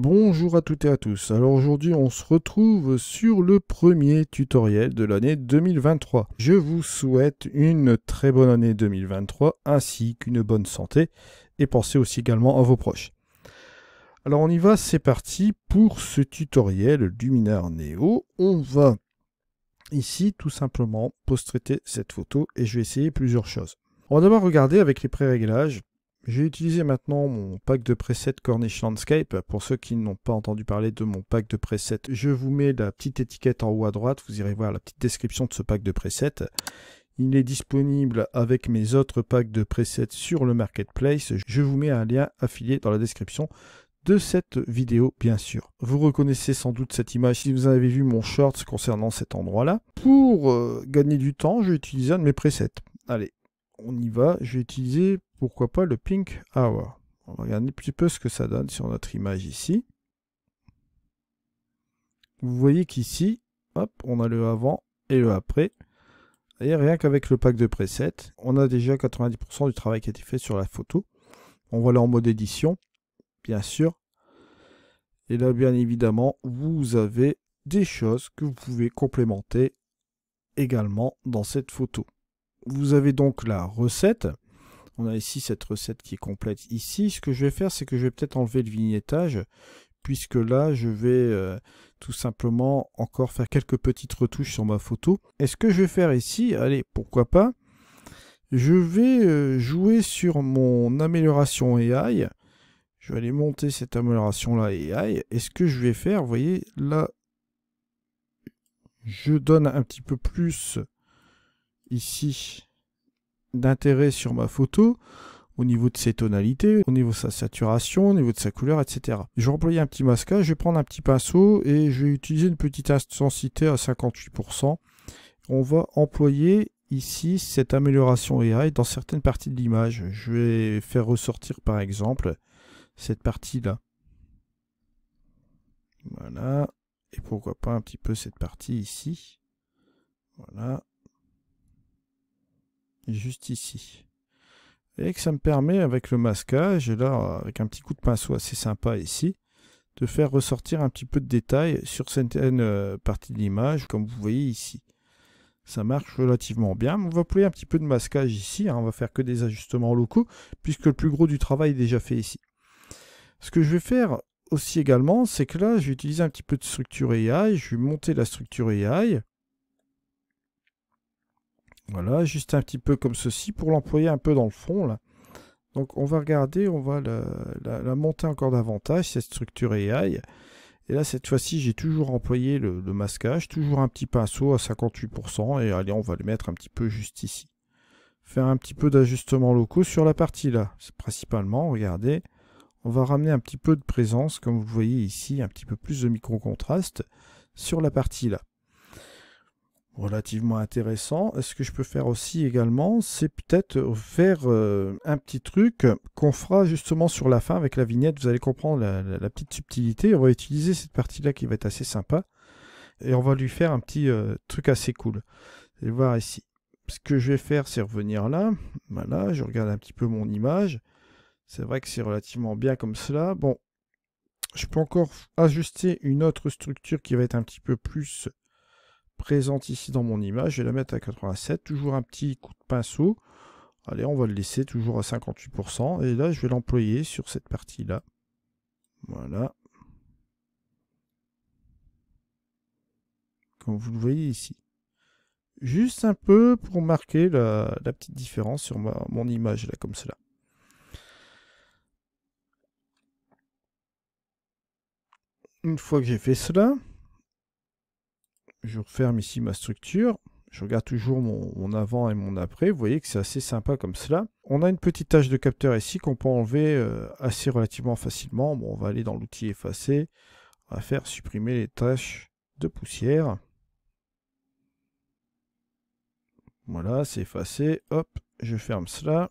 Bonjour à toutes et à tous. Alors aujourd'hui, on se retrouve sur le premier tutoriel de l'année 2023. Je vous souhaite une très bonne année 2023 ainsi qu'une bonne santé et pensez aussi également à vos proches. Alors on y va, c'est parti pour ce tutoriel Luminar Neo. On va ici tout simplement post-traiter cette photo et je vais essayer plusieurs choses. On va d'abord regarder avec les pré-réglages. J'ai utilisé maintenant mon pack de presets Cornish Landscape. Pour ceux qui n'ont pas entendu parler de mon pack de presets, je vous mets la petite étiquette en haut à droite. Vous irez voir la petite description de ce pack de presets. Il est disponible avec mes autres packs de presets sur le marketplace. Je vous mets un lien affilié dans la description de cette vidéo, bien sûr. Vous reconnaissez sans doute cette image si vous avez vu mon short concernant cet endroit-là. Pour gagner du temps, je vais utiliser un de mes presets. Allez, on y va. Je vais utiliser, pourquoi pas, le Pink Hour. On va regarder un petit peu ce que ça donne sur notre image ici. Vous voyez qu'ici, hop, on a le avant et le après. Et rien qu'avec le pack de presets, on a déjà 90% du travail qui a été fait sur la photo. On va aller en mode édition, bien sûr. Et là, bien évidemment, vous avez des choses que vous pouvez complémenter également dans cette photo. Vous avez donc la recette. On a ici cette recette qui est complète ici. Ce que je vais faire, c'est que je vais peut-être enlever le vignettage, puisque là, je vais tout simplement encore faire quelques petites retouches sur ma photo. Et ce que je vais faire ici, allez, pourquoi pas, je vais jouer sur mon amélioration AI. Je vais aller monter cette amélioration-là AI. Et ce que je vais faire, vous voyez, là, je donne un petit peu plus ici d'intérêt sur ma photo au niveau de ses tonalités, au niveau de sa saturation, au niveau de sa couleur, etc. Je vais employer un petit masquage, je vais prendre un petit pinceau et je vais utiliser une petite intensité à 58%. On va employer ici cette amélioration AI dans certaines parties de l'image. Je vais faire ressortir par exemple cette partie-là. Voilà. Et pourquoi pas un petit peu cette partie ici. Voilà. Et juste ici. Et que ça me permet avec le masquage, et là avec un petit coup de pinceau assez sympa ici, de faire ressortir un petit peu de détails sur certaines parties de l'image, comme vous voyez ici. Ça marche relativement bien. On va employer un petit peu de masquage ici, hein. On va faire que des ajustements locaux, puisque le plus gros du travail est déjà fait ici. Ce que je vais faire aussi également, c'est que là, je vais utiliser un petit peu de structure AI. Je vais monter la structure AI. Voilà, juste un petit peu comme ceci pour l'employer un peu dans le fond là. Donc on va regarder, on va la monter encore davantage, cette structure AI. Et là cette fois-ci j'ai toujours employé le masquage, toujours un petit pinceau à 58%. Et allez, on va le mettre un petit peu juste ici. Faire un petit peu d'ajustements locaux sur la partie là. C'est principalement, regardez, on va ramener un petit peu de présence, comme vous le voyez ici, un petit peu plus de micro-contraste sur la partie là. Relativement intéressant. Ce que je peux faire aussi également, c'est peut-être faire un petit truc qu'on fera justement sur la fin avec la vignette. Vous allez comprendre la petite subtilité. On va utiliser cette partie-là qui va être assez sympa. Et on va lui faire un petit truc assez cool. Vous allez voir ici. Ce que je vais faire, c'est revenir là. Voilà, je regarde un petit peu mon image. C'est vrai que c'est relativement bien comme cela. Bon, je peux encore ajuster une autre structure qui va être un petit peu plus présente ici dans mon image. Je vais la mettre à 87. Toujours un petit coup de pinceau. Allez, on va le laisser toujours à 58%. Et là, je vais l'employer sur cette partie-là. Voilà. Comme vous le voyez ici. Juste un peu pour marquer la petite différence sur mon image, là, comme cela. Une fois que j'ai fait cela, je referme ici ma structure. Je regarde toujours mon avant et mon après. Vous voyez que c'est assez sympa comme cela. On a une petite tache de capteur ici qu'on peut enlever assez relativement facilement. Bon, on va aller dans l'outil effacer. On va faire supprimer les taches de poussière. Voilà, c'est effacé. Hop, je ferme cela.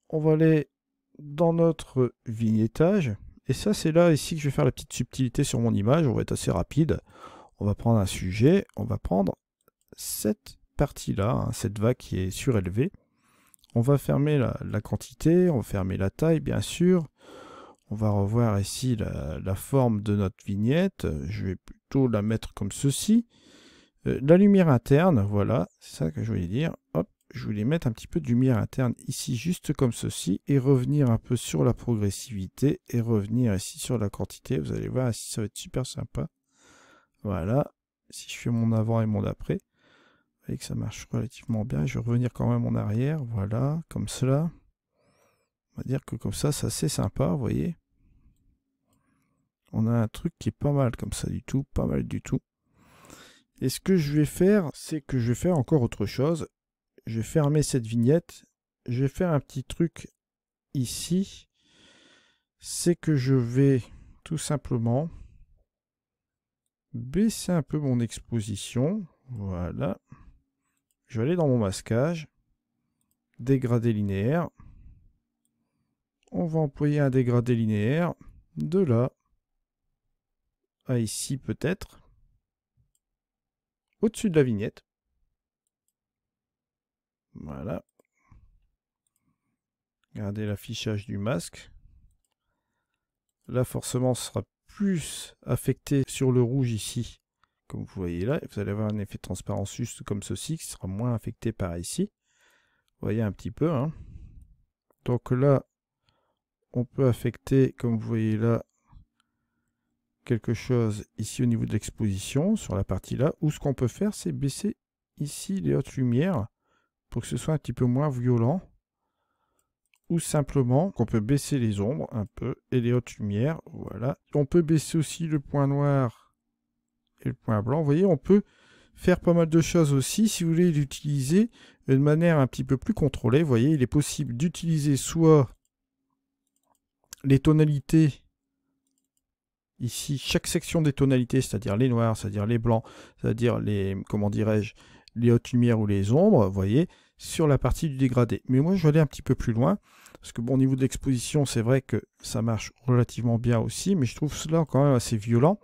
On va aller dans notre vignettage. Et ça, c'est là ici que je vais faire la petite subtilité sur mon image. On va être assez rapide. On va prendre un sujet. On va prendre cette partie-là, hein, cette vague qui est surélevée. On va fermer la quantité. On va fermer la taille, bien sûr. On va revoir ici la forme de notre vignette. Je vais plutôt la mettre comme ceci. La lumière interne, voilà, c'est ça que je voulais dire. Hop, je voulais mettre un petit peu de lumière interne ici, juste comme ceci, et revenir un peu sur la progressivité, et revenir ici sur la quantité. Vous allez voir, ici, ça va être super sympa. Voilà, si je fais mon avant et mon après, vous voyez que ça marche relativement bien. Je vais revenir quand même en arrière, voilà, comme cela. On va dire que comme ça, c'est assez sympa, vous voyez. On a un truc qui est pas mal comme ça du tout, pas mal du tout. Et ce que je vais faire, c'est que je vais faire encore autre chose. Je vais fermer cette vignette. Je vais faire un petit truc ici. C'est que je vais tout simplement baisser un peu mon exposition. Voilà. Je vais aller dans mon masquage. Dégradé linéaire. On va employer un dégradé linéaire de là à ici peut-être. Au-dessus de la vignette. Voilà. Regardez l'affichage du masque. Là, forcément, ce sera plus affecté sur le rouge ici. Comme vous voyez là, vous allez avoir un effet de transparence juste comme ceci, qui sera moins affecté par ici. Vous voyez un petit peu. Hein. Donc là, on peut affecter, comme vous voyez là, quelque chose ici au niveau de l'exposition, sur la partie là. Ou ce qu'on peut faire, c'est baisser ici les hautes lumières pour que ce soit un petit peu moins violent. Ou simplement qu'on peut baisser les ombres un peu et les hautes lumières. Voilà. On peut baisser aussi le point noir et le point blanc. Vous voyez, on peut faire pas mal de choses aussi. Si vous voulez l'utiliser de manière un petit peu plus contrôlée, vous voyez, il est possible d'utiliser soit les tonalités, ici, chaque section des tonalités, c'est-à-dire les noirs, c'est-à-dire les blancs, c'est-à-dire les, comment dirais-je, les hautes lumières ou les ombres, vous voyez, sur la partie du dégradé. Mais moi, je vais aller un petit peu plus loin, parce que bon, au niveau de l'exposition, c'est vrai que ça marche relativement bien aussi, mais je trouve cela quand même assez violent.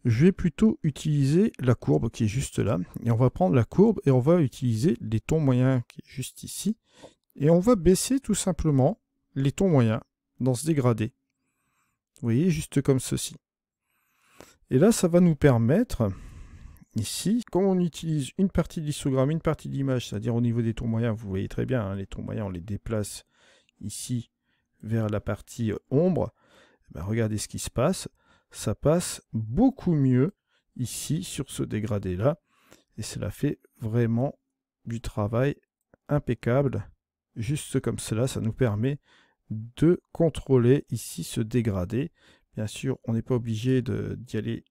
Je vais plutôt utiliser la courbe qui est juste là, et on va prendre la courbe et on va utiliser les tons moyens qui est juste ici, et on va baisser tout simplement les tons moyens dans ce dégradé. Vous voyez, juste comme ceci. Et là, ça va nous permettre, ici, quand on utilise une partie de l'histogramme, une partie de l'image, c'est-à-dire au niveau des tons moyens, vous voyez très bien, hein, les tons moyens, on les déplace ici vers la partie ombre. Ben, regardez ce qui se passe. Ça passe beaucoup mieux ici sur ce dégradé-là. Et cela fait vraiment du travail impeccable. Juste comme cela, ça nous permet de contrôler ici ce dégradé. Bien sûr, on n'est pas obligé d'y aller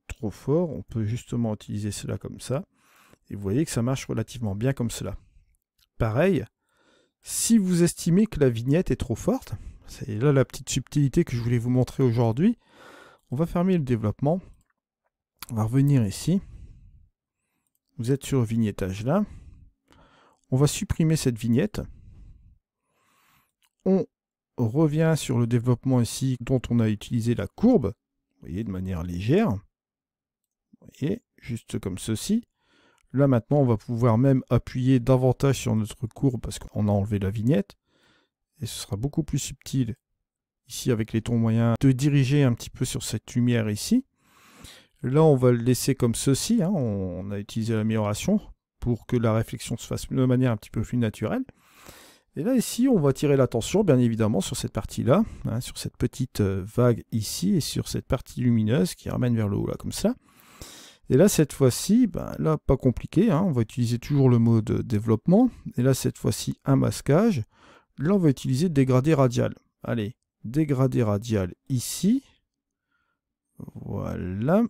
trop fort. On peut justement utiliser cela comme ça. Et vous voyez que ça marche relativement bien comme cela. Pareil, si vous estimez que la vignette est trop forte, c'est là la petite subtilité que je voulais vous montrer aujourd'hui. On va fermer le développement. On va revenir ici. Vous êtes sur le vignettage là. On va supprimer cette vignette. On revient sur le développement ici dont on a utilisé la courbe. Vous voyez, de manière légère. Vous voyez, juste comme ceci. Là maintenant, on va pouvoir même appuyer davantage sur notre courbe parce qu'on a enlevé la vignette. Et ce sera beaucoup plus subtil ici avec les tons moyens de diriger un petit peu sur cette lumière ici. Là, on va le laisser comme ceci. Hein. On a utilisé l'amélioration pour que la réflexion se fasse de manière un petit peu plus naturelle. Et là, ici, on va attirer l'attention, bien évidemment, sur cette partie-là, hein, sur cette petite vague ici, et sur cette partie lumineuse qui ramène vers le haut, là, comme ça. Et là, cette fois-ci, ben, là, pas compliqué, hein, on va utiliser toujours le mode développement. Et là, cette fois-ci, un masquage. Là, on va utiliser dégradé radial. Allez, dégradé radial ici. Voilà.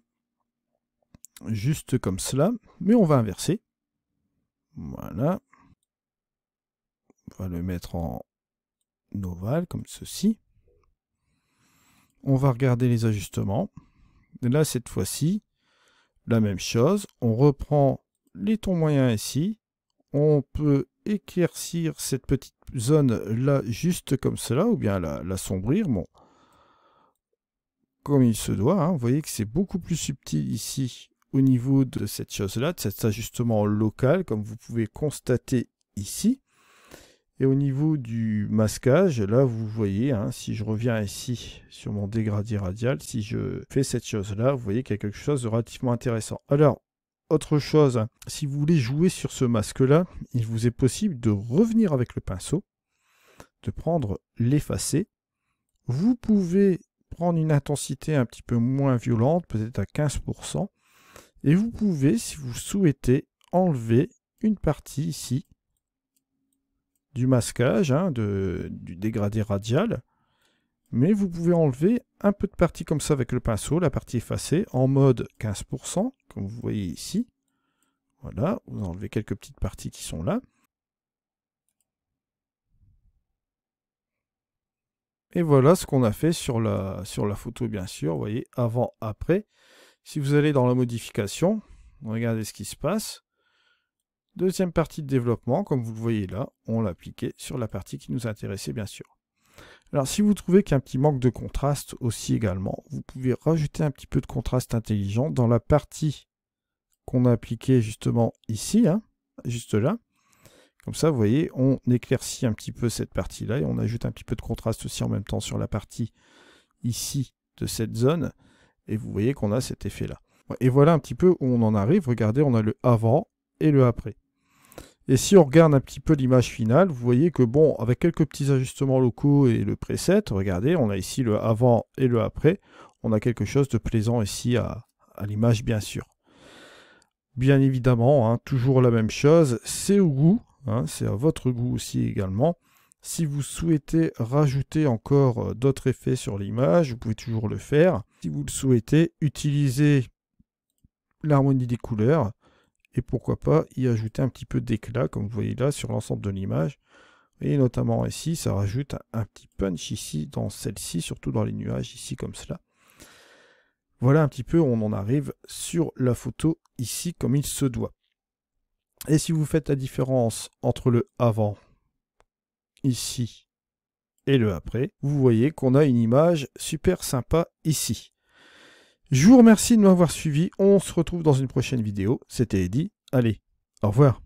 Juste comme cela. Mais on va inverser. Voilà. On va le mettre en ovale, comme ceci. On va regarder les ajustements. Et là, cette fois-ci, la même chose. On reprend les tons moyens ici. On peut éclaircir cette petite zone là, juste comme cela, ou bien l'assombrir. Bon, comme il se doit. Hein. Vous voyez que c'est beaucoup plus subtil ici, au niveau de cette chose-là, de cet ajustement local, comme vous pouvez constater ici. Et au niveau du masquage, là vous voyez, hein, si je reviens ici sur mon dégradé radial, si je fais cette chose-là, vous voyez qu'il y a quelque chose de relativement intéressant. Alors, autre chose, si vous voulez jouer sur ce masque-là, il vous est possible de revenir avec le pinceau, de prendre l'effacer. Vous pouvez prendre une intensité un petit peu moins violente, peut-être à 15%, et vous pouvez, si vous souhaitez, enlever une partie ici du masquage, hein, du dégradé radial, mais vous pouvez enlever un peu de partie comme ça avec le pinceau, la partie effacée, en mode 15%, comme vous voyez ici. Voilà, vous enlevez quelques petites parties qui sont là. Et voilà ce qu'on a fait sur la photo, bien sûr. Vous voyez, avant, après. Si vous allez dans la modification, regardez ce qui se passe. Deuxième partie de développement, comme vous le voyez là, on l'a appliqué sur la partie qui nous intéressait, bien sûr. Alors, si vous trouvez qu'il y a un petit manque de contraste aussi également, vous pouvez rajouter un petit peu de contraste intelligent dans la partie qu'on a appliquée justement ici, hein, juste là. Comme ça, vous voyez, on éclaircit un petit peu cette partie-là et on ajoute un petit peu de contraste aussi en même temps sur la partie ici de cette zone. Et vous voyez qu'on a cet effet-là. Et voilà un petit peu où on en arrive. Regardez, on a le avant et le après. Et si on regarde un petit peu l'image finale, vous voyez que bon, avec quelques petits ajustements locaux et le preset, regardez, on a ici le avant et le après. On a quelque chose de plaisant ici à l'image, bien sûr. Bien évidemment, hein, toujours la même chose, c'est au goût, hein, c'est à votre goût aussi également. Si vous souhaitez rajouter encore d'autres effets sur l'image, vous pouvez toujours le faire. Si vous le souhaitez, utilisez l'harmonie des couleurs. Et pourquoi pas y ajouter un petit peu d'éclat, comme vous voyez là, sur l'ensemble de l'image. Et notamment ici, ça rajoute un petit punch ici, dans celle-ci, surtout dans les nuages, ici comme cela. Voilà un petit peu où on en arrive sur la photo, ici, comme il se doit. Et si vous faites la différence entre le avant, ici, et le après, vous voyez qu'on a une image super sympa ici. Je vous remercie de m'avoir suivi. On se retrouve dans une prochaine vidéo. C'était Eddy. Allez, au revoir.